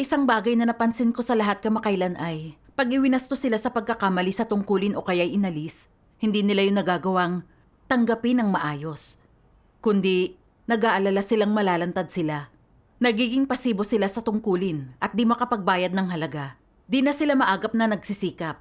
Isang bagay na napansin ko sa lahat kamakailan ay, pag iwinasto sila sa pagkakamali sa tungkulin o kaya'y inalis, hindi nila yung nagagawang tanggapin ng maayos. Kundi, nag-aalala silang malalantad sila. Nagiging pasibo sila sa tungkulin at di makapagbayad ng halaga. Di na sila maagap na nagsisikap.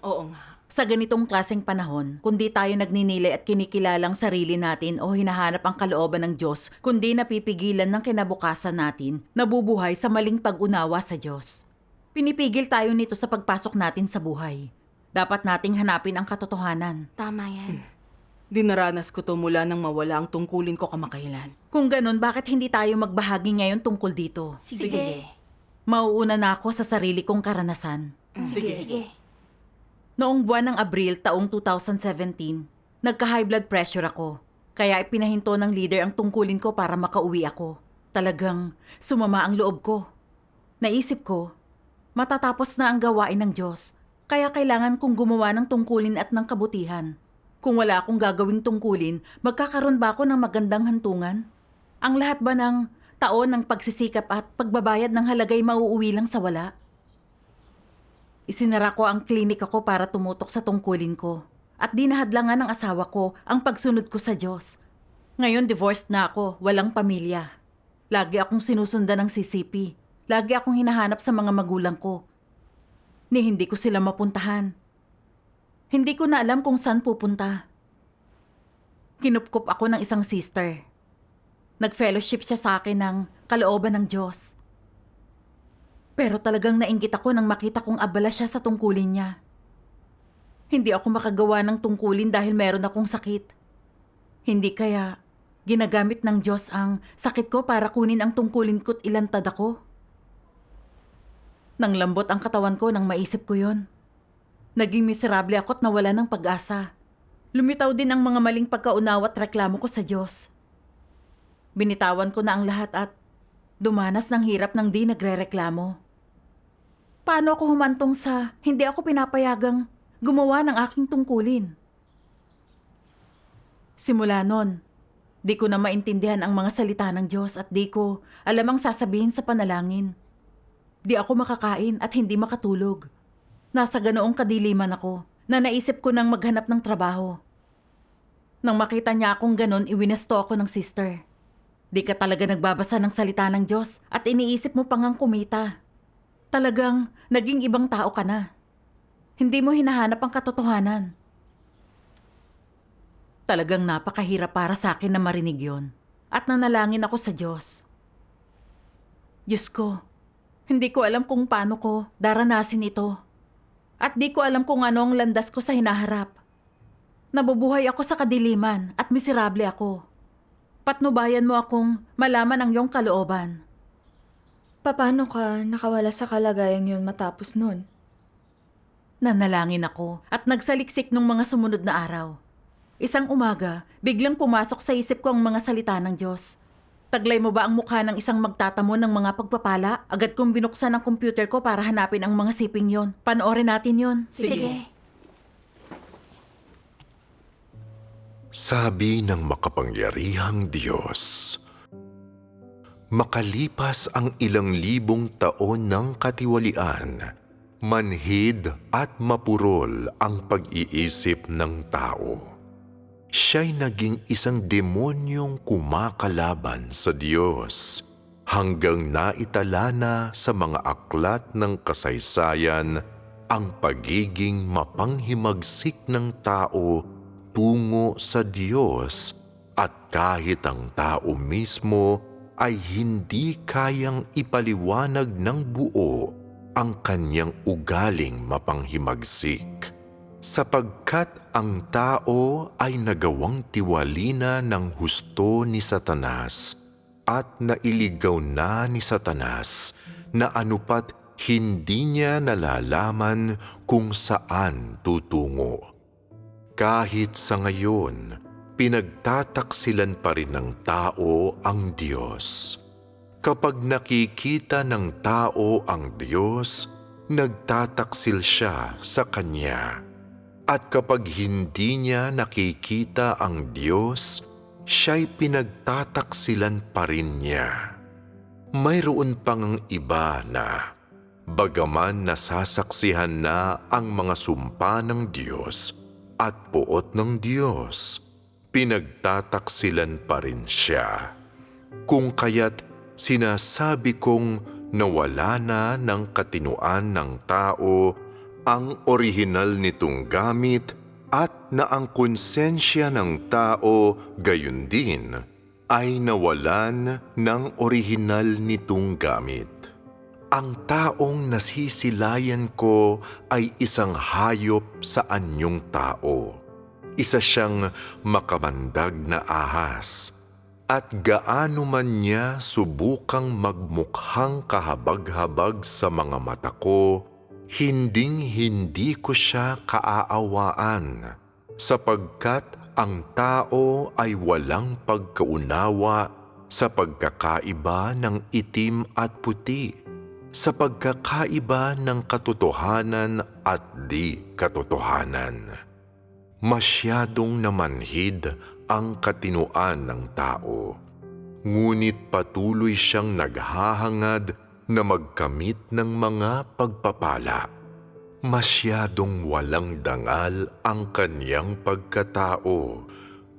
Oo nga. Sa ganitong klaseng panahon, kundi tayo nagninilay at kinikilalang sarili natin o hinahanap ang kalooban ng Diyos, kundi napipigilan ng kinabukasan natin, nabubuhay sa maling pag-unawa sa Diyos. Pinipigil tayo nito sa pagpasok natin sa buhay. Dapat nating hanapin ang katotohanan. Tama yan. Dinaranas ko to mula nang mawala ang tungkulin ko kamakailan. Kung ganun, bakit hindi tayo magbahagi ngayon tungkol dito? Sige. Mauuna na ako sa sarili kong karanasan. Sige. Noong buwan ng Abril taong 2017, nagka-high blood pressure ako. Kaya ipinahinto ng leader ang tungkulin ko para makauwi ako. Talagang sumama ang loob ko. Naisip ko, matatapos na ang gawain ng Diyos. Kaya kailangan kong gumawa ng tungkulin at ng kabutihan. Kung wala akong gagawing tungkulin, magkakaroon ba ako ng magandang hantungan? Ang lahat ba ng taon ng pagsisikap at pagbabayad ng halagay mauuwi lang sa wala? Isinara ko ang klinika ko para tumutok sa tungkulin ko. At dinahadlangan ng asawa ko ang pagsunod ko sa Diyos. Ngayon divorced na ako, walang pamilya. Lagi akong sinusundan ng CCP. Lagi akong hinahanap sa mga magulang ko. Ni hindi ko sila mapuntahan. Hindi ko na alam kung saan pupunta. Kinupkup ako ng isang sister. Nag-fellowship siya sa akin ng kalooban ng Diyos. Pero talagang nainggit ako nang makita kong abala siya sa tungkulin niya. Hindi ako makagawa ng tungkulin dahil meron akong sakit. Hindi kaya ginagamit ng Diyos ang sakit ko para kunin ang tungkulin ko't ilantad ako? Nang lambot ang katawan ko nang maisip ko yon. Naging miserable ako't nawala ng pag-asa. Lumitaw din ang mga maling pagkaunawa at reklamo ko sa Diyos. Binitawan ko na ang lahat at dumanas ng hirap ng di nagrereklamo. Paano ako humantong sa hindi ako pinapayagang gumawa ng aking tungkulin? Simula nun, di ko na maintindihan ang mga salita ng Diyos at di ko alam ang sasabihin sa panalangin. Di ako makakain at hindi makatulog. Nasa ganoong kadiliman ako na naisip ko nang maghanap ng trabaho. Nang makita niya akong ganon, iwinesto ako ng sister. Di ka talaga nagbabasa ng salita ng Diyos at iniisip mo pang ang kumita. Talagang naging ibang tao ka na. Hindi mo hinahanap ang katotohanan. Talagang napakahirap para sa akin na marinig yon. At nanalangin ako sa Diyos. Diyos ko, hindi ko alam kung paano ko daranasin ito. At di ko alam kung ano ang landas ko sa hinaharap. Nabubuhay ako sa kadiliman at miserable ako. Patnubayan mo akong malaman ang iyong kalooban. Paano ka nakawala sa kalagayang yun matapos nun? Nanalangin ako at nagsaliksik nung mga sumunod na araw. Isang umaga, biglang pumasok sa isip ko ang mga salita ng Diyos. Taglay mo ba ang mukha ng isang magtatamo ng mga pagpapala? Agad kong binuksan ang computer ko para hanapin ang mga siping yon. Panoorin natin yon. Sige. Sabi ng makapangyarihang Diyos, makalipas ang ilang libong taon ng katiwalian, manhid at mapurol ang pag-iisip ng tao. Siya'y naging isang demonyong kumakalaban sa Diyos hanggang naitala na sa mga aklat ng kasaysayan ang pagiging mapanghimagsik ng tao tungo sa Diyos at kahit ang tao mismo ay hindi kayang ipaliwanag ng buo ang kanyang ugaling mapanghimagsik. Sapagkat ang tao ay nagawang tiwalina ng husto ni Satanas at nailigaw na ni Satanas na anupat hindi niya nalalaman kung saan tutungo. Kahit sa ngayon, pinagtataksilan pa rin ng tao ang Diyos. Kapag nakikita ng tao ang Diyos, nagtataksil siya sa Kanya. At kapag hindi niya nakikita ang Diyos, siya'y pinagtataksilan pa rin niya. Mayroon pang iba na, bagaman nasasaksihan na ang mga sumpa ng Diyos at puot ng Diyos, pinagtataksilan pa rin siya. Kung kaya't sinasabi kong nawala na ng katinuan ng tao ang orihinal nitong gamit at na ang konsensya ng tao gayon din ay nawalan ng orihinal nitong gamit. Ang taong nasisilayan ko ay isang hayop sa anyong tao. Isa siyang makamandag na ahas. At gaano man niya subukang magmukhang kahabag-habag sa mga mata ko, hinding-hindi ko siya kaaawaan, sapagkat ang tao ay walang pagkaunawa sa pagkakaiba ng itim at puti, sa pagkakaiba ng katotohanan at di katotohanan. Masyadong namanhid ang katinuan ng tao, ngunit patuloy siyang naghahangad na magkamit ng mga pagpapala. Masyadong walang dangal ang kanyang pagkatao,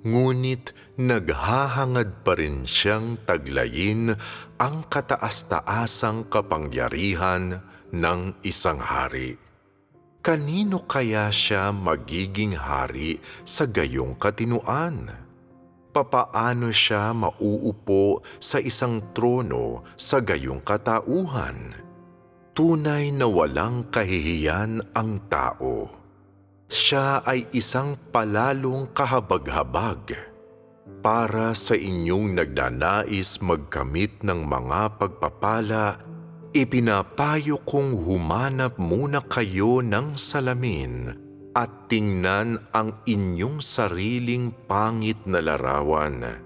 ngunit naghahangad pa rin siyang taglayin ang kataas-taasang kapangyarihan ng isang hari. Kanino kaya siya magiging hari sa gayong katinuan? Papaano siya mauupo sa isang trono sa gayong katauhan? Tunay na walang kahihiyan ang tao. Siya ay isang palalong kahabag-habag. Para sa inyong nagnanais magkamit ng mga pagpapala, ipinapayo kong humanap muna kayo ng salamin at tingnan ang inyong sariling pangit na larawan.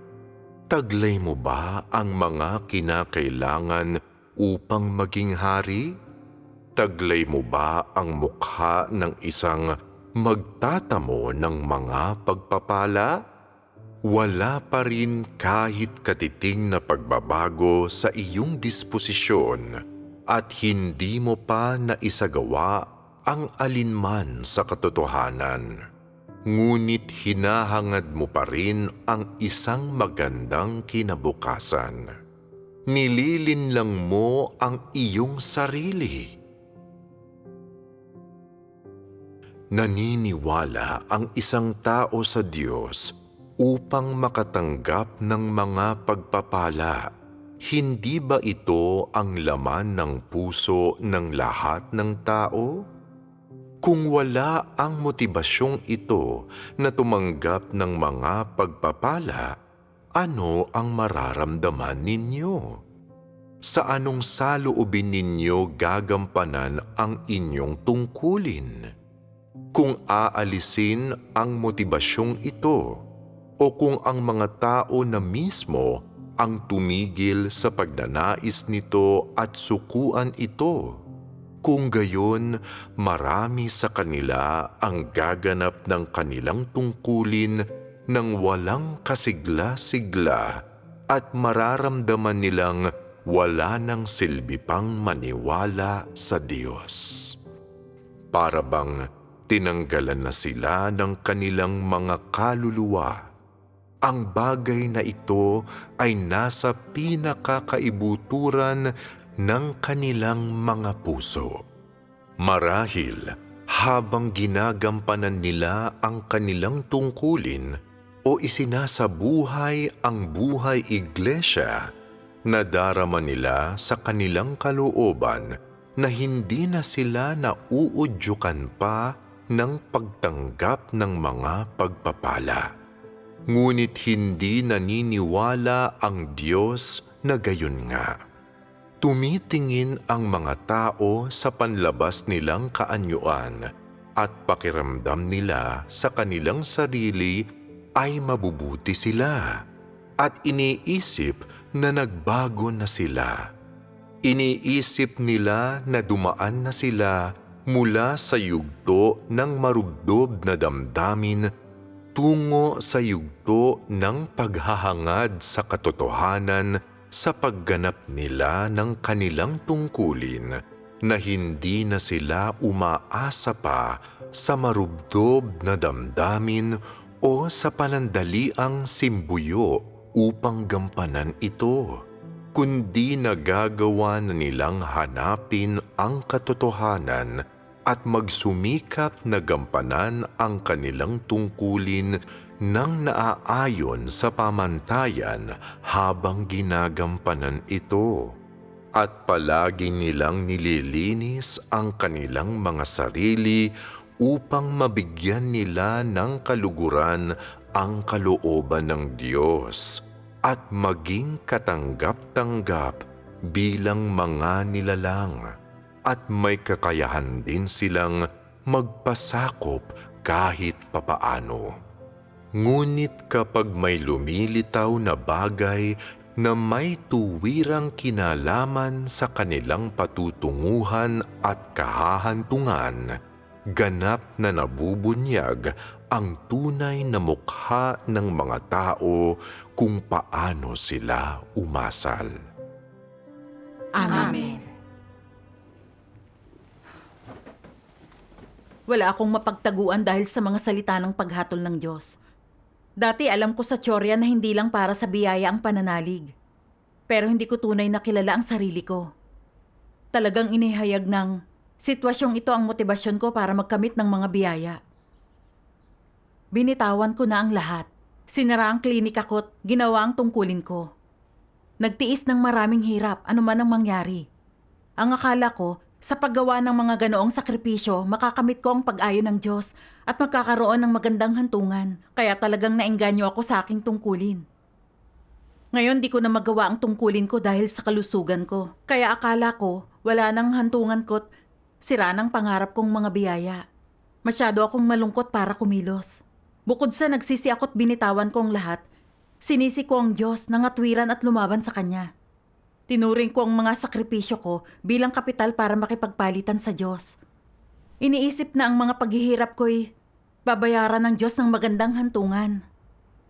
Taglay mo ba ang mga kinakailangan upang maging hari? Taglay mo ba ang mukha ng isang magtatamo ng mga pagpapala? Wala pa rin kahit katiting na pagbabago sa iyong disposisyon at hindi mo pa naisagawa ang alinman sa katotohanan. Ngunit hinahangad mo pa rin ang isang magandang kinabukasan. Nililinlang mo ang iyong sarili. Naniniwala ang isang tao sa Diyos upang makatanggap ng mga pagpapala. Hindi ba ito ang laman ng puso ng lahat ng tao? Kung wala ang motibasyong ito na tumanggap ng mga pagpapala, ano ang mararamdaman ninyo? Sa anong saloobin ninyo gagampanan ang inyong tungkulin? Kung aalisin ang motibasyong ito, o kung ang mga tao na mismo ang tumigil sa pagnanais nito at sukuan ito, kung gayon marami sa kanila ang gaganap ng kanilang tungkulin nang walang kasigla-sigla at mararamdaman nilang wala nang silbi pang maniwala sa Diyos. Para bang tinanggalan na sila ng kanilang mga kaluluwa. Ang bagay na ito ay nasa pinakakaibuturan ng kanilang mga puso. Marahil habang ginagampanan nila ang kanilang tungkulin, o isinasabuhay ang buhay iglesia, nadarama nila sa kanilang kalooban na hindi na sila nauudyukan pa ng pagtanggap ng mga pagpapala. Ngunit hindi naniniwala ang Diyos na gayon nga. Tumitingin ang mga tao sa panlabas nilang kaanyuan at pakiramdam nila sa kanilang sarili ay mabubuti sila at iniisip na nagbago na sila. Iniisip nila na dumaan na sila mula sa yugto ng marubdob na damdamin tungo sa yugto ng paghahangad sa katotohanan sa pagganap nila ng kanilang tungkulin na hindi na sila umaasa pa sa marubdob na damdamin o sa panandaliang simbuyo upang gampanan ito, kundi nagagawa na nilang hanapin ang katotohanan at magsumikap na gampanan ang kanilang tungkulin nang naaayon sa pamantayan habang ginagampanan ito. At palagi nilang nililinis ang kanilang mga sarili upang mabigyan nila ng kaluguran ang kalooban ng Diyos at maging katanggap-tanggap bilang mga nilalang, at may kakayahan din silang magpasakop kahit papaano. Ngunit kapag may lumilitaw na bagay na may tuwirang kinalaman sa kanilang patutunguhan at kahahantungan, ganap na nabubunyag ang tunay na mukha ng mga tao kung paano sila umasal. Amen. Wala akong mapagtaguan dahil sa mga salita ng paghatol ng Diyos. Dati alam ko sa teorya na hindi lang para sa biyaya ang pananalig. Pero hindi ko tunay na kilala ang sarili ko. Talagang inihayag ng sitwasyong ito ang motibasyon ko para magkamit ng mga biyaya. Binitawan ko na ang lahat. Sinara ang klinika ko't ginawa ang tungkulin ko. Nagtiis ng maraming hirap, anuman ang mangyari. Ang akala ko, sa paggawa ng mga ganoong sakripisyo, makakamit ko ang pag-ayon ng Diyos at magkakaroon ng magandang hantungan. Kaya talagang naengganyo ako sa aking tungkulin. Ngayon di ko na magawa ang tungkulin ko dahil sa kalusugan ko. Kaya akala ko, wala nang hantungan ko't sira ng pangarap kong mga biyaya. Masyado akong malungkot para kumilos. Bukod sa nagsisi ako't binitawan ko ang lahat, sinisi ko ang Diyos, nangatwiran at lumaban sa Kanya. Tinuring ko ang mga sakripisyo ko bilang kapital para makipagpalitan sa Diyos. Iniisip na ang mga paghihirap ko'y babayaran ng Diyos ng magandang hantungan.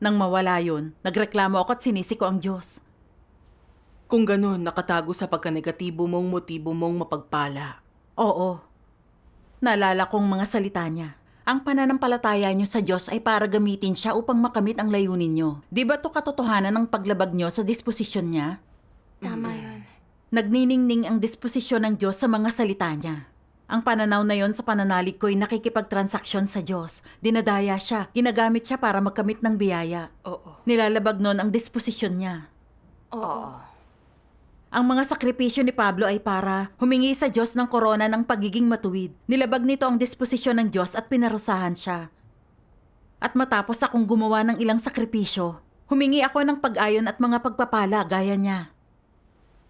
Nang mawala yun, nagreklamo ako at sinisi ko ang Diyos. Kung ganun, nakatago sa pagkanegatibo mong motibo mong mapagpala. Oo. Naalala kong mga salita niya. Ang pananampalataya niyo sa Diyos ay para gamitin siya upang makamit ang layunin niyo. Di ba to katotohanan ng paglabag niyo sa disposisyon niya? Tama yun. Nagniningning ang disposisyon ng Diyos sa mga salita niya. Ang pananaw na yon sa pananalig ko'y nakikipagtransaksyon sa Diyos. Dinadaya siya, ginagamit siya para magkamit ng biyaya. Oo. Nilalabag nun ang disposisyon niya. Oo. Ang mga sakripisyo ni Pablo ay para humingi sa Diyos ng korona ng pagiging matuwid. Nilabag nito ang disposisyon ng Diyos at pinarusahan siya. At matapos akong gumawa ng ilang sakripisyo, humingi ako ng pag-ayon at mga pagpapala gaya niya.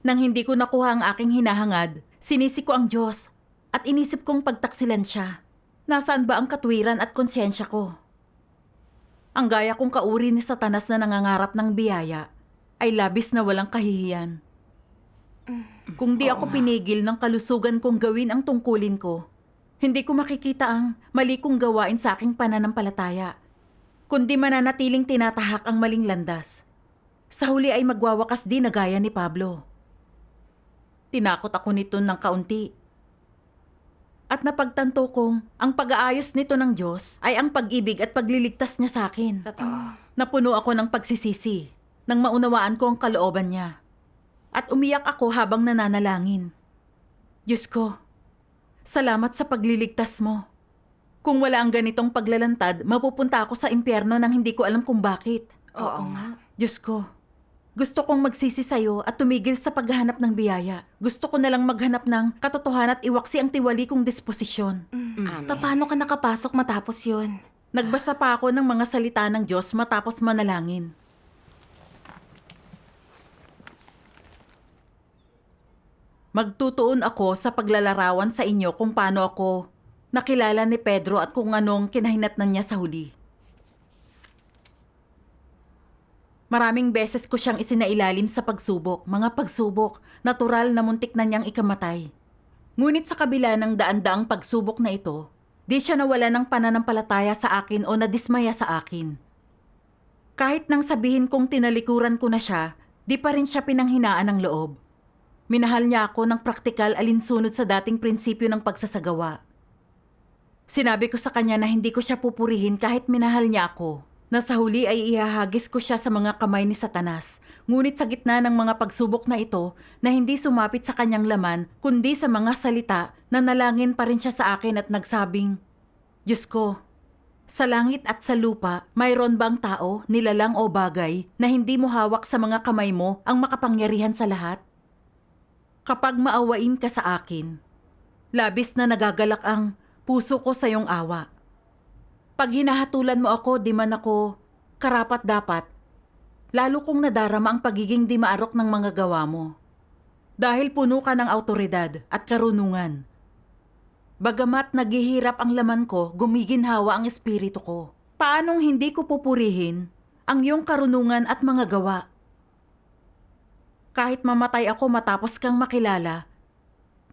Nang hindi ko nakuha ang aking hinahangad, sinisi ko ang Diyos at inisip kong pagtaksilan siya. Nasaan ba ang katwiran at konsyensya ko? Ang gaya kong kauri ni Satanas na nangangarap ng biyaya ay labis na walang kahihiyan. Kung di ako pinigil ng kalusugan kong gawin ang tungkulin ko, hindi ko makikita ang mali kong gawain sa aking pananampalataya, kundi mananatiling tinatahak ang maling landas. Sa huli ay magwawakas din na gaya ni Pablo. Tinakot ako nito ng kaunti. At napagtanto kong ang pag-aayos nito ng Diyos ay ang pag-ibig at pagliligtas niya sa akin. Totoo. Napuno ako ng pagsisisi nang maunawaan ko ang kalooban niya. At umiyak ako habang nananalangin. Diyos ko, salamat sa pagliligtas mo. Kung wala ang ganitong paglalantad, mapupunta ako sa impyerno nang hindi ko alam kung bakit. Oo nga. Diyos ko, gusto kong magsisi sa'yo at tumigil sa paghahanap ng biyaya. Gusto ko nalang maghanap ng katotohanan at iwaksi ang tiwali kong disposisyon. Paano ka nakapasok matapos yun? Nagbasa pa ako ng mga salita ng Diyos matapos manalangin. Magtutuon ako sa paglalarawan sa inyo kung paano ako nakilala ni Pedro at kung anong kinahinatnan niya sa huli. Maraming beses ko siyang isinailalim sa pagsubok, mga pagsubok, natural na muntik na niyang ikamatay. Ngunit sa kabila ng daan-daang pagsubok na ito, di siya nawala ng pananampalataya sa akin o nadismaya sa akin. Kahit nang sabihin kong tinalikuran ko na siya, Di pa rin siya pinanghinaan ng loob. Minahal niya ako ng praktikal alinsunod sa dating prinsipyo ng pagsasagawa. Sinabi ko sa kanya na hindi ko siya pupurihin kahit minahal niya ako. Na sa huli ay ihahagis ko siya sa mga kamay ni Satanas. Ngunit sa gitna ng mga pagsubok na ito, na hindi sumapit sa kanyang laman, kundi sa mga salita, nanalangin pa rin siya sa akin at nagsabing, Diyos ko, sa langit at sa lupa, mayroon bang tao, nilalang o bagay, na hindi mo hawak sa mga kamay mo ang makapangyarihan sa lahat? Kapag maawain ka sa akin, labis na nagagalak ang puso ko sa iyong awa. Pag hinahatulan mo ako, di man ako karapat-dapat, lalo kong nadarama ang pagiging di maarok ng mga gawa mo. Dahil puno ka ng autoridad at karunungan. Bagamat naghihirap ang laman ko, gumiginhawa ang espiritu ko. Paanong hindi ko pupurihin ang iyong karunungan at mga gawa? Kahit mamatay ako matapos kang makilala,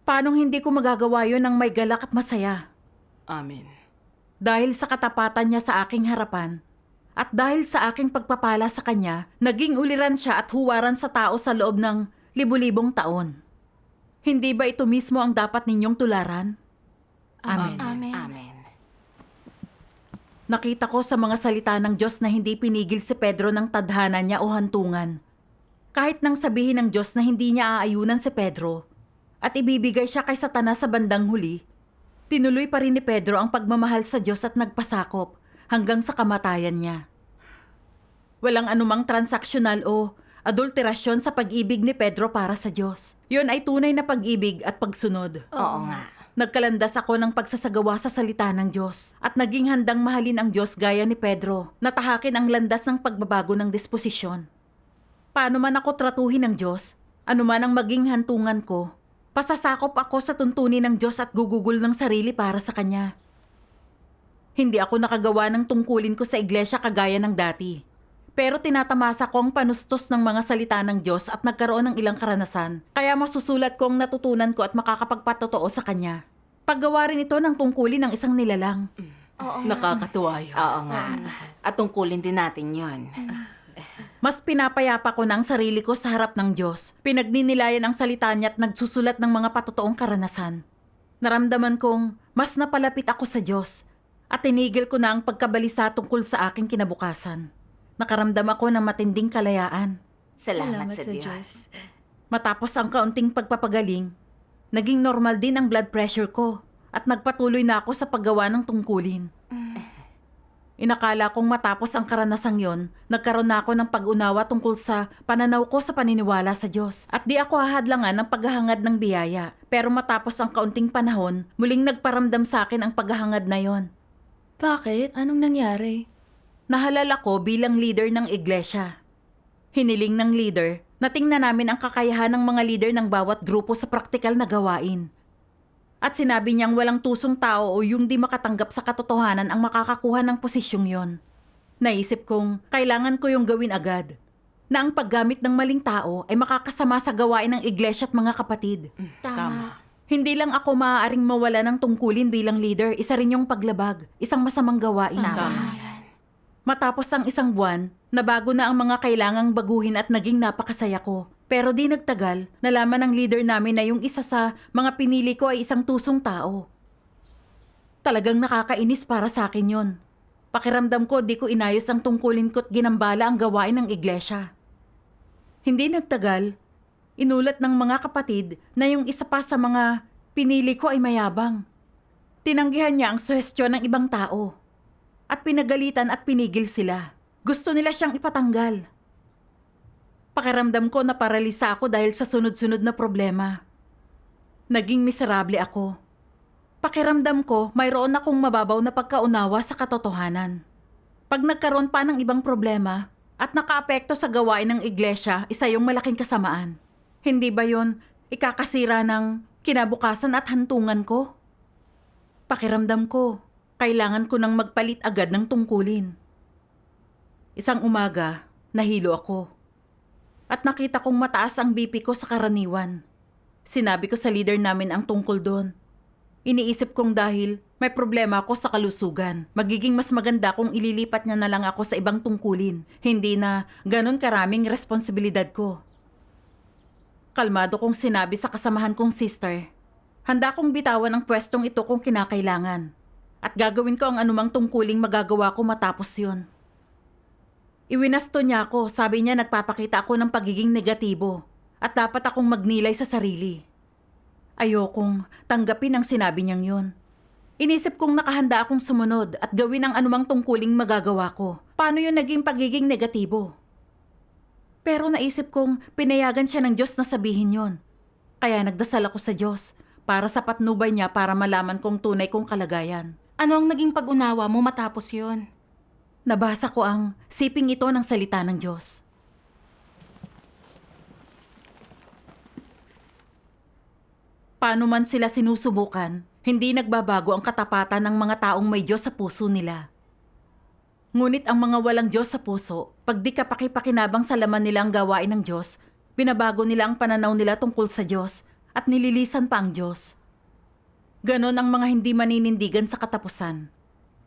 paanong hindi ko magagawa yon ng may galak at masaya? Amen. Dahil sa katapatan niya sa aking harapan, at dahil sa aking pagpapala sa kanya, naging uliran siya at huwaran sa tao sa loob ng libu-libong taon. Hindi ba ito mismo ang dapat ninyong tularan? Amen. Amen. Nakita ko sa mga salita ng Diyos na hindi pinigil si Pedro ng tadhana niya o hantungan. Kahit nang sabihin ng Diyos na hindi niya aayunan si Pedro at ibibigay siya kay Satanas sa bandang huli, tinuloy pa rin ni Pedro ang pagmamahal sa Diyos at nagpasakop hanggang sa kamatayan niya. Walang anumang transaksyonal o adulterasyon sa pag-ibig ni Pedro para sa Diyos. Yun ay tunay na pag-ibig at pagsunod. Oo nga. Nagkalandas ako ng pagsasagawa sa salita ng Diyos at naging handang mahalin ang Diyos gaya ni Pedro, natahakin ang landas ng pagbabago ng disposisyon. Paano man ako tratuhin ng Diyos, anuman ang maging hantungan ko, pasasakop ako sa tuntunin ng Diyos at gugugol ng sarili para sa Kanya. Hindi ako nakagawa ng tungkulin ko sa iglesia kagaya ng dati. Pero tinatamasa ko ang panustos ng mga salita ng Diyos at nagkaroon ng ilang karanasan. Kaya masusulat ko ang natutunan ko at makakapagpatotoo sa Kanya. Paggawa rin ito ng tungkulin ng isang nilalang. Oo nga. Nakakatuwa yun. Oo nga. At tungkulin din natin yun. Mas pinapayapa ko na ang sarili ko sa harap ng Diyos. Pinagninilayan ang salita niya at nagsusulat ng mga patotoong karanasan. Naramdaman kong mas napalapit ako sa Diyos at tinigil ko na ang pagkabalisa tungkol sa aking kinabukasan. Nakaramdam ako ng matinding kalayaan. Salamat sa Diyos. Matapos ang kaunting pagpapagaling, naging normal din ang blood pressure ko at nagpatuloy na ako sa paggawa ng tungkulin. Inakala kong matapos ang karanasang yon, nagkaroon na ako ng pag-unawa tungkol sa pananaw ko sa paniniwala sa Diyos at di ako hahadlangan ng paghahangad ng biyaya. Pero matapos ang kaunting panahon, muling nagparamdam sa akin ang paghahangad na yon. Bakit? Anong nangyari? Nahalal ako bilang leader ng iglesia. Hiniling ng leader na tingnan namin ang kakayahan ng mga leader ng bawat grupo sa praktikal na gawain. At sinabi niyang walang tusong tao o yung di makatanggap sa katotohanan ang makakakuha ng posisyong yon. Naisip kong kailangan ko yung gawin agad. Na ang paggamit ng maling tao ay makakasama sa gawain ng iglesia at mga kapatid. Tama. Hindi lang ako maaaring mawala ng tungkulin bilang leader, isa rin yung paglabag, isang masamang gawain. Tama yan. Matapos ang isang buwan, nabago na ang mga kailangang baguhin at naging napakasaya ko. Pero di nagtagal, nalaman ng leader namin na yung isa sa mga pinili ko ay isang tusong tao. Talagang nakakainis para sa akin yun. Pakiramdam ko di ko inayos ang tungkulin ko at ginambala ang gawain ng iglesia. Hindi nagtagal, inulat ng mga kapatid na yung isa pa sa mga pinili ko ay mayabang. Tinanggihan niya ang suhestyon ng ibang tao. At pinagalitan at pinigil sila. Gusto nila siyang ipatanggal. Pakiramdam ko na paralisa ako dahil sa sunod-sunod na problema. Naging miserable ako. Pakiramdam ko mayroon akong mababaw na pagkaunawa sa katotohanan. Pag nagkaroon pa ng ibang problema at nakaapekto sa gawain ng iglesia, isa yung malaking kasamaan. Hindi ba yon ikakasira ng kinabukasan at hantungan ko? Pakiramdam ko, kailangan ko nang magpalit agad ng tungkulin. Isang umaga, nahilo ako. At nakita kong mataas ang BP ko sa karaniwan. Sinabi ko sa leader namin ang tungkol doon. Iniisip kong dahil May problema ako sa kalusugan. Magiging mas maganda kung ililipat niya na lang ako sa ibang tungkulin. Hindi na ganun karaming responsibilidad ko. Kalmado kong sinabi sa kasamahan kong sister. Handa kong bitawan ang pwestong ito kung kinakailangan. At gagawin ko ang anumang tungkuling magagawa ko matapos yun. Iwinasto niya ako. Sabi niya nagpapakita ako ng pagiging negatibo. At dapat akong magnilay sa sarili. Ayokong tanggapin ang sinabi niyang yun. Inisip kong nakahanda akong sumunod at gawin ang anumang tungkuling magagawa ko. Paano yun naging pagiging negatibo? Pero naisip kong pinayagan siya ng Diyos na sabihin yon. Kaya nagdasal ako sa Diyos para sa patnubay niya para malaman kong tunay kong kalagayan. Ano ang naging pag-unawa mo matapos yon? Nabasa ko ang siping ito ng salita ng Diyos. Paano man sila sinusubukan, hindi nagbabago ang katapatan ng mga taong may Diyos sa puso nila. Ngunit ang mga walang Diyos sa puso, pag di kapakipakinabang sa laman nila ang gawain ng Diyos, binabago nila ang pananaw nila tungkol sa Diyos at nililisan pa ang Diyos. Ganon ang mga hindi maninindigan sa katapusan,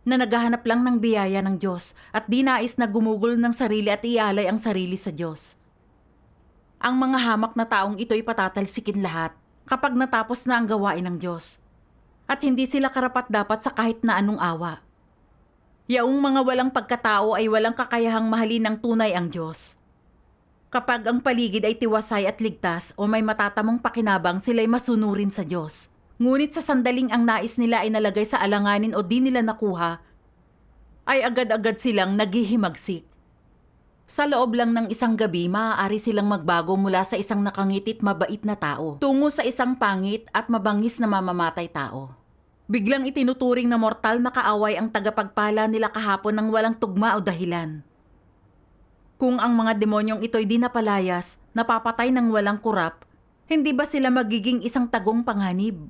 na naghahanap lang ng biyaya ng Diyos at di nais na gumugol ng sarili at ialay ang sarili sa Diyos. Ang mga hamak na taong ito'y patatalsikin lahat kapag natapos na ang gawain ng Diyos. At hindi sila karapat-dapat sa kahit na anong awa. Yaong mga walang pagkatao ay walang kakayahang mahalin ng tunay ang Diyos. Kapag ang paligid ay tiwasay at ligtas o may matatamong pakinabang, sila'y masunurin sa Diyos. Ngunit sa sandaling ang nais nila ay nalagay sa alanganin o di nila nakuha, ay agad-agad silang naghihimagsik. Sa loob lang ng isang gabi, maaari silang magbago mula sa isang nakangitit mabait na tao tungo sa isang pangit at mabangis na mamamatay tao. Biglang itinuturing na mortal na kaaway ang tagapagpala nila kahapon ng walang tugma o dahilan. Kung ang mga demonyong ito'y di napalayas, napapatay ng walang kurap, hindi ba sila magiging isang tagong panganib?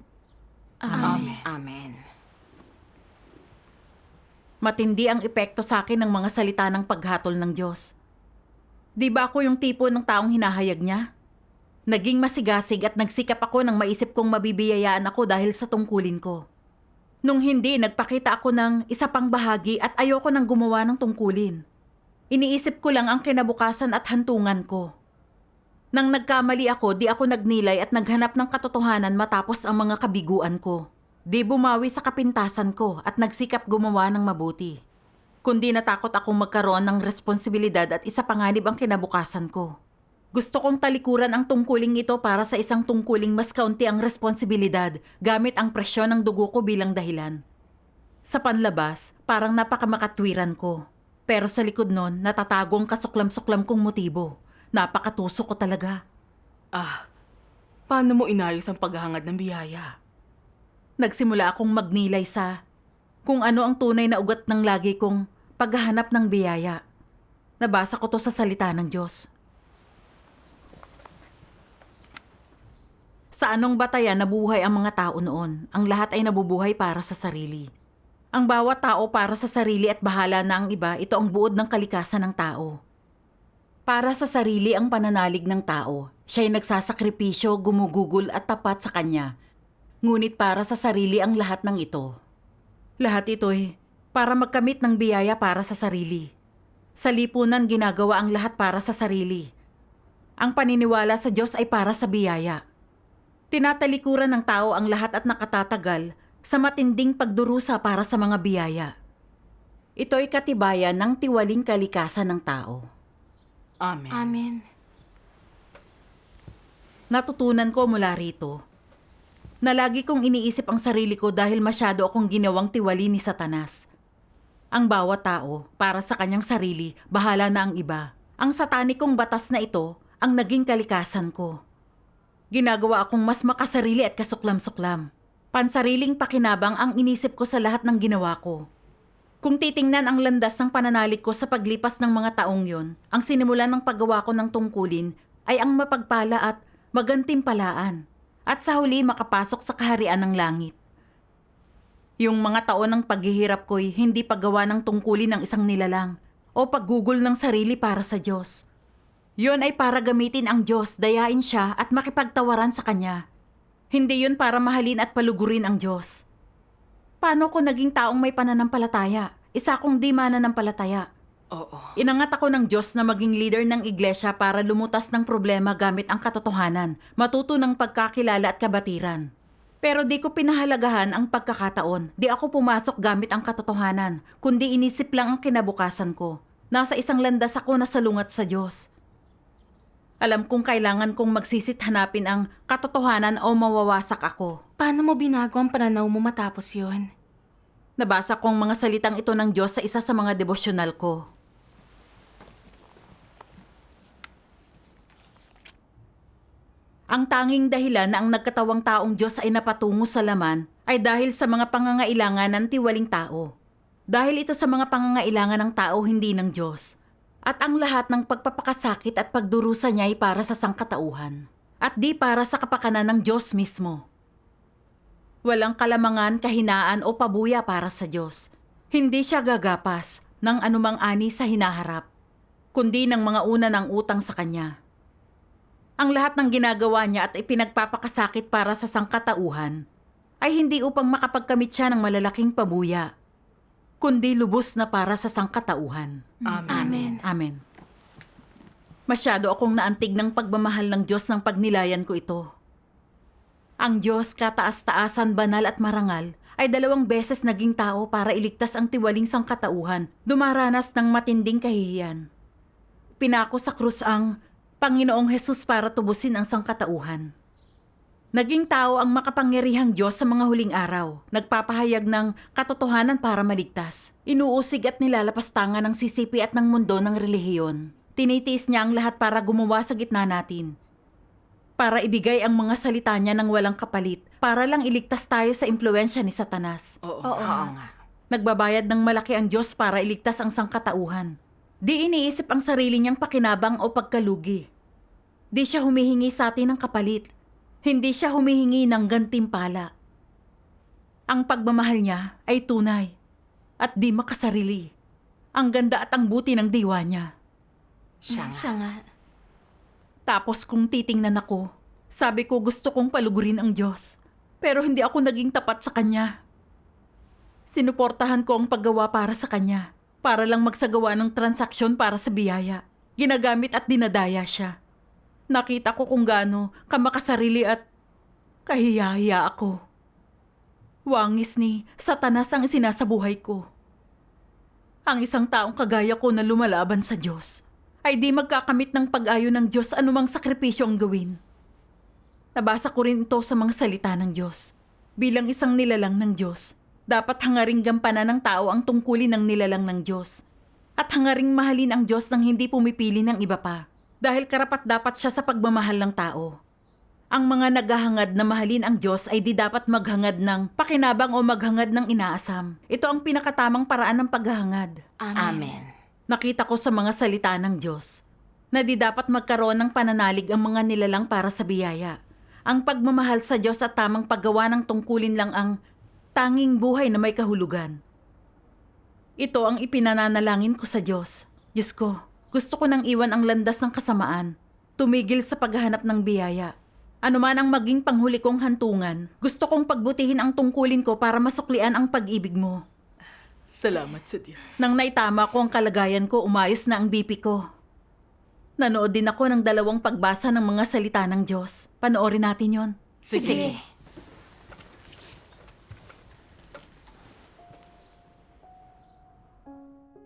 Amen. Amen. Matindi ang epekto sa akin ng mga salita ng paghatol ng Diyos. Di ba ako yung tipo ng taong hinahayag niya? Naging masigasig at nagsikap ako nang maisip kong mabibiyayaan ako dahil sa tungkulin ko. Nung hindi, nagpakita ako ng isa pang bahagi at ayoko nang gumawa ng tungkulin. Iniisip ko lang ang kinabukasan at hantungan ko. Nang nagkamali ako, di ako nagnilay at naghanap ng katotohanan matapos ang mga kabiguan ko. Di bumawi sa kapintasan ko at nagsikap gumawa ng mabuti. Kundi natakot akong magkaroon ng responsibilidad at isa panganib ang kinabukasan ko. Gusto kong talikuran ang tungkuling ito para sa isang tungkuling mas kaunti ang responsibilidad gamit ang presyon ng dugo ko bilang dahilan. Sa panlabas, parang napakamakatwiran ko. Pero sa likod nun, natatago ang kasuklam-suklam kong motibo. Napakatuso ko talaga. Paano mo inayos ang paghahangad ng biyaya? Nagsimula akong magnilay sa kung ano ang tunay na ugat ng lagi kong paghahanap ng biyaya. Nabasa ko to sa salita ng Diyos. Sa anong batayan nabuhay ang mga tao noon, ang lahat ay nabubuhay para sa sarili. Ang bawat tao para sa sarili at bahala na ang iba, ito ang buod ng kalikasan ng tao. Para sa sarili ang pananalig ng tao, siya'y nagsasakripisyo, gumugugol at tapat sa kanya. Ngunit para sa sarili ang lahat ng ito. Lahat ito'y para magkamit ng biyaya para sa sarili. Sa lipunan ginagawa ang lahat para sa sarili. Ang paniniwala sa Diyos ay para sa biyaya. Tinatalikuran ng tao ang lahat at nakatatagal sa matinding pagdurusa para sa mga biyaya. Ito'y katibayan ng tiwaling kalikasan ng tao. Amen. Amen. Natutunan ko mula rito na lagi kong iniisip ang sarili ko dahil masyado akong ginawang tiwali ni Satanas. Ang bawat tao, para sa kanyang sarili, bahala na ang iba. Ang satanikong batas na ito ang naging kalikasan ko. Ginagawa akong mas makasarili at kasuklam-suklam. Pansariling pakinabang ang inisip ko sa lahat ng ginawa ko. Kung titingnan ang landas ng pananalig ko sa paglipas ng mga taong yon, ang sinimulan ng paggawa ko ng tungkulin ay ang mapagpala at magantimpalaan. At sa huli makapasok sa kaharian ng langit. Yung mga taon ng paghihirap ko'y hindi paggawa ng tungkulin ng isang nilalang o paggugol ng sarili para sa Diyos. Yun ay para gamitin ang Diyos, dayain siya at makipagtawaran sa Kanya. Hindi yun para mahalin at palugurin ang Diyos. Paano ko naging taong may pananampalataya? Isa akong di mananampalataya. Oo. Inangat ako ng Diyos na maging leader ng iglesia para lumutas ng problema gamit ang katotohanan, matuto ng pagkakilala at kabatiran. Pero di ko pinahalagahan ang pagkakataon. Di ako pumasok gamit ang katotohanan, kundi inisip lang ang kinabukasan ko. Nasa isang landas ako na salungat sa Diyos. Alam kong kailangan kong magsisit hanapin ang katotohanan o mawawasak ako. Paano mo binago ang pananaw mo matapos yon? Nabasa kong mga salitang ito ng Diyos sa isa sa mga devosyonal ko. Ang tanging dahilan na ang nagkatawang taong Diyos ay napatungo sa laman ay dahil sa mga pangangailangan ng tiwaling tao. Dahil ito sa mga pangangailangan ng tao, hindi ng Diyos. At ang lahat ng pagpapakasakit at pagdurusa niya ay para sa sangkatauhan. At di para sa kapakanan ng Diyos mismo. Walang kalamangan, kahinaan o pabuya para sa Diyos. Hindi siya gagapas ng anumang ani sa hinaharap, kundi ng mga una ng utang sa Kanya. Ang lahat ng ginagawa niya at ipinagpapakasakit para sa sangkatauhan ay hindi upang makapagkamit siya ng malalaking pabuya, kundi lubos na para sa sangkatauhan. Amen. Amen. Masyado akong naantig ng pagmamahal ng Diyos ng pagnilayan ko ito. Ang Diyos, kataas-taasan, banal at marangal, ay 2 beses naging tao para iligtas ang tiwaling sangkatauhan, dumaranas ng matinding kahihiyan. Pinako sa krus ang Panginoong Hesus para tubusin ang sangkatauhan. Naging tao ang makapangyarihang Diyos sa mga huling araw, nagpapahayag ng katotohanan para maligtas. Inuusig at nilalapastangan ng sisipi at ng mundo ng relihiyon. Tinitiis niya ang lahat para gumawa sa gitna natin. Para ibigay ang mga salita niya ng walang kapalit, para lang iligtas tayo sa impluensya ni Satanas. Oo. nga. Nagbabayad ng malaki ang Diyos para iligtas ang sangkatauhan. Di iniisip ang sarili niyang pakinabang o pagkalugi. Di siya humihingi sa atin ng kapalit. Hindi siya humihingi ng gantimpala. Ang pagmamahal niya ay tunay at di makasarili. Ang ganda at ang buti ng diwa niya. Siya nga. Tapos kung titingnan ako, sabi ko gusto kong palugurin ang Diyos. Pero hindi ako naging tapat sa Kanya. Sinuportahan ko ang paggawa para sa Kanya. Para lang magsagawa ng transaksyon para sa biyaya. Ginagamit at dinadaya siya. Nakita ko kung gaano kamakasarili at kahiya-hiya ako. Wangis ni Satanas ang sinasabuhay ko. Ang isang taong kagaya ko na lumalaban sa Diyos ay di magkakamit ng pag-ayo ng Diyos anumang sakripisyo ang gawin. Nabasa ko rin ito sa mga salita ng Diyos. Bilang isang nilalang ng Diyos, dapat hangaring gampanan ng tao ang tungkulin ng nilalang ng Diyos. At hangaring mahalin ang Diyos nang hindi pumipili ng iba pa. Dahil karapat-dapat siya sa pagmamahal ng tao. Ang mga naghahangad na mahalin ang Diyos ay di dapat maghangad ng pakinabang o maghangad ng inaasam. Ito ang pinakatamang paraan ng paghahangad. Amen. Nakita ko sa mga salita ng Diyos na di dapat magkaroon ng pananalig ang mga nilalang para sa biyaya. Ang pagmamahal sa Diyos at tamang paggawa ng tungkulin lang ang tanging buhay na may kahulugan. Ito ang ipinananalangin ko sa Diyos. Diyos ko, gusto ko nang iwan ang landas ng kasamaan, tumigil sa paghahanap ng biyaya. Ano man ang maging panghuli kong hantungan, gusto kong pagbutihin ang tungkulin ko para masuklian ang pag-ibig mo. Salamat sa Diyos. Nang naitama ko ang kalagayan ko, umayos na ang BP ko. Nanood din ako ng 2 pagbasa ng mga salita ng Diyos. Panoorin natin yon. Sige.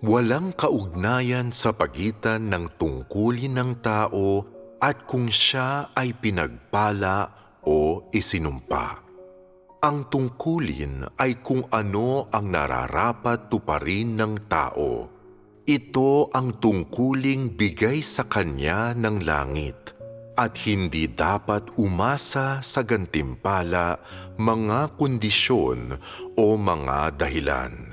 Walang kaugnayan sa pagitan ng tungkulin ng tao at kung siya ay pinagpala o isinumpa. Ang tungkulin ay kung ano ang nararapat tuparin ng tao. Ito ang tungkuling bigay sa kanya ng langit at hindi dapat umasa sa gantimpala, mga kondisyon o mga dahilan.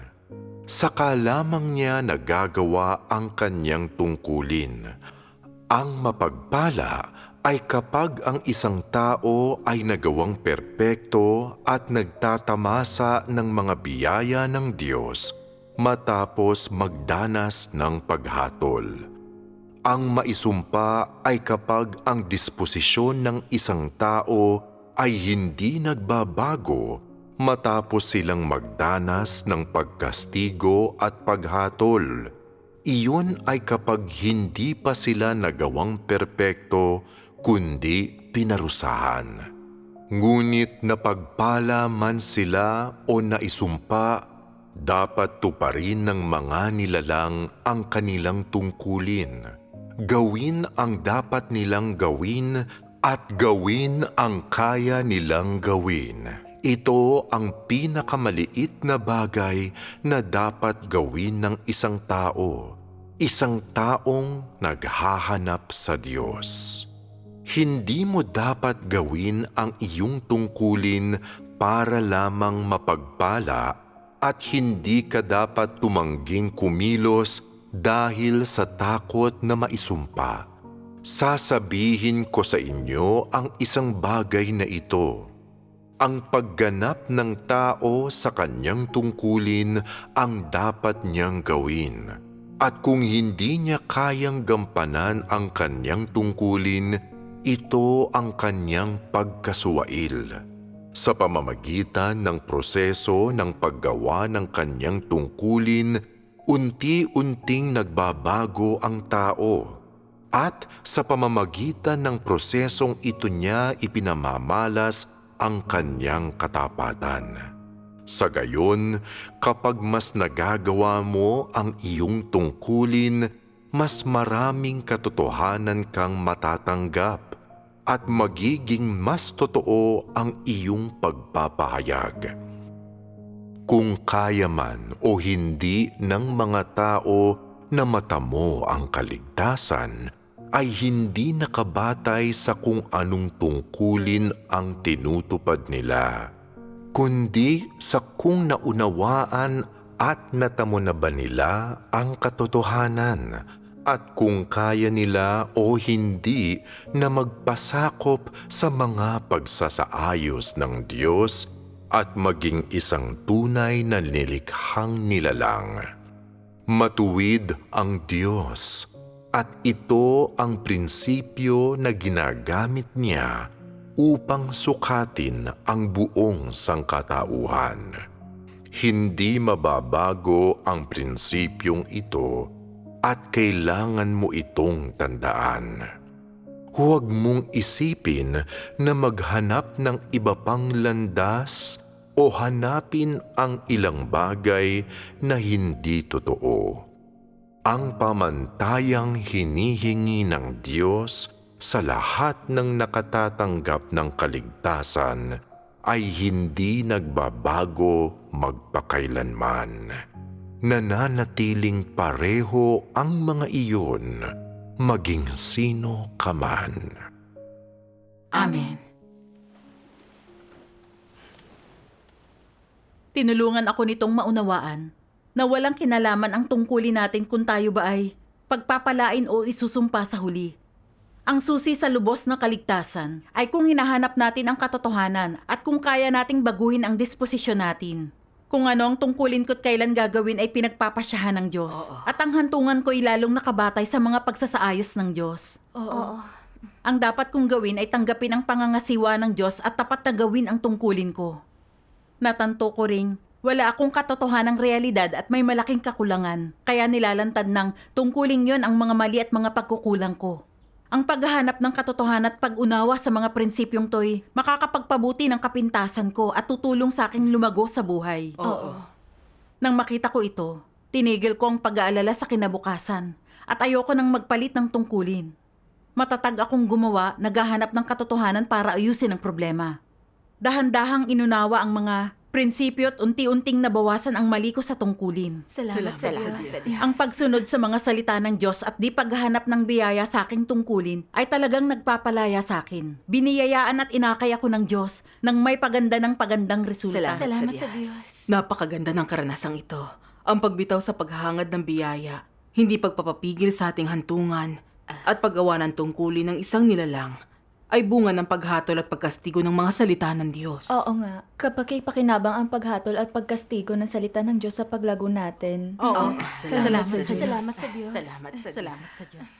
Saka lamang niya nagagawa ang kanyang tungkulin. Ang mapagpala ay kapag ang isang tao ay nagawang perpekto at nagtatamasa ng mga biyaya ng Diyos matapos magdanas ng paghatol. Ang maisumpa ay kapag ang disposisyon ng isang tao ay hindi nagbabago matapos silang magdanas ng pagkastigo at paghatol. Iyon ay kapag hindi pa sila nagawang perpekto, kundi pinarusahan. Ngunit napagpala man sila o naisumpa, dapat tuparin ng mga nilalang ang kanilang tungkulin. Gawin ang dapat nilang gawin at gawin ang kaya nilang gawin. Ito ang pinakamaliit na bagay na dapat gawin ng isang taong naghahanap sa Diyos. Hindi mo dapat gawin ang iyong tungkulin para lamang mapagpala at hindi ka dapat tumangging kumilos dahil sa takot na maisumpa. Sasabihin ko sa inyo ang isang bagay na ito. Ang pagganap ng tao sa kanyang tungkulin ang dapat niyang gawin. At kung hindi niya kayang gampanan ang kanyang tungkulin, ito ang kanyang pagkasuwail. Sa pamamagitan ng proseso ng paggawa ng kanyang tungkulin, unti-unting nagbabago ang tao. At sa pamamagitan ng prosesong ito niya ipinamamalas ang kanyang katapatan. Sa gayon, kapag mas nagagawa mo ang iyong tungkulin, mas maraming katotohanan kang matatanggap at magiging mas totoo ang iyong pagpapahayag. Kung kaya man o hindi ng mga tao na matamo ang kaligtasan, ay hindi nakabatay sa kung anong tungkulin ang tinutupad nila, kundi sa kung naunawaan at natamo na ba nila ang katotohanan at kung kaya nila o hindi na magpasakop sa mga pagsasaayos ng Diyos at maging isang tunay na nilikhang nilalang. Matuwid ang Diyos at ito ang prinsipyo na ginagamit niya upang sukatin ang buong sangkatauhan. Hindi mababago ang prinsipyong ito at kailangan mo itong tandaan. Huwag mong isipin na maghanap ng iba pang landas o hanapin ang ilang bagay na hindi totoo. Ang pamantayang hinihingi ng Diyos sa lahat ng nakatatanggap ng kaligtasan ay hindi nagbabago magpakailanman. Nananatiling pareho ang mga iyon, maging sino ka man. Amen. Tinulungan ako nitong maunawaan na walang kinalaman ang tungkulin natin kung tayo ba ay pagpapalain o isusumpa sa huli. Ang susi sa lubos na kaligtasan ay kung hinahanap natin ang katotohanan at kung kaya nating baguhin ang disposisyon natin. Kung ano ang tungkulin ko't kailan gagawin ay pinagpapasyahan ng Diyos. At ang hantungan ko ay lalong nakabatay sa mga pagsasaayos ng Diyos. Oo. Ang dapat kong gawin ay tanggapin ang pangangasiwa ng Diyos at tapat na gawin ang tungkulin ko. Natanto ko ring wala akong katotohanang realidad at may malaking kakulangan. Kaya nilalantad ng tungkuling yon ang mga mali at mga pagkukulang ko. Ang paghahanap ng katotohanan at pag-unawa sa mga prinsipyong to'y makakapagpabuti ng kapintasan ko at tutulong sa aking lumago sa buhay. Oo. Nang makita ko ito, tinigil ko ang pag-aalala sa kinabukasan at ayoko nang magpalit ng tungkulin. Matatag akong gumawa, naghahanap ng katotohanan para ayusin ang problema. Dahan-dahang inunawa ang mga prinsipyo at unti-unting nabawasan ang mali ko sa tungkulin. Salamat sa Diyos. Ang pagsunod sa mga salita ng Diyos at di paghahanap ng biyaya sa aking tungkulin ay talagang nagpapalaya sa akin. Biniyayaan at inakay ako ng Diyos nang may paganda ng pagandang resulta. Salamat sa Diyos. Napakaganda ng karanasang ito. Ang pagbitaw sa paghahangad ng biyaya, hindi pagpapapigil sa ating hantungan, at paggawa ng tungkulin ng isang nilalang ay bunga ng paghatol at pagkastigo ng mga salita ng Diyos. Oo nga. Kapag ipakinabang ang paghatol at pagkastigo ng salita ng Diyos sa paglago natin. Oo. Salamat sa Diyos. Salamat sa Diyos. Salamat sa Diyos. Salamat sa Diyos.